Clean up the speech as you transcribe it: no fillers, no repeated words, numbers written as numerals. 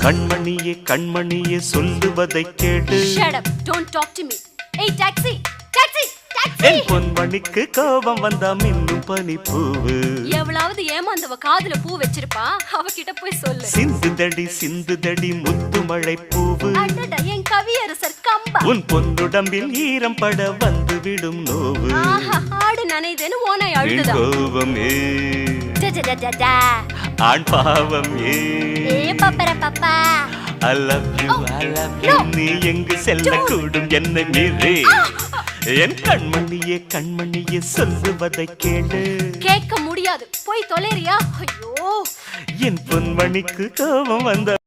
கண்மணியே கண்மணியே சொல்லுவதை கேடு. Shut up, don't talk to me. Hey taxi, taxi, taxi. என் பொன்மணிக்கு கோபம் வந்தா மின்னும் பனிப்பூவு. எவ்வளவு ஏமாந்தவ காதுல பூ வச்சிருப்பா, அவகிட்ட போய் சொல்லு. சிந்துதடி முத்து மழை பூவு. அடடா என் கவியரசர் கம்பா. உன் பொன்னுடம்பில் ஈரம் பட வந்து விடும் நோவு. ஆஹா ஆடு நனைதேன்னு ஓனாய் அழுதுதா. கோபமே டடடடடா. ஆண் பாவம் ஏ பப்பர Papa. I love you, I love you. நீ எங்கு செல்ல கூடும் என்னை மீறி. என் கண்மணியே கண்மணியே சொல்லுவதை கேளு. கேட்க முடியாது, போய் தொலைறியா? ஐயோ, என் பொன்மணிக்கு கோபம் வந்த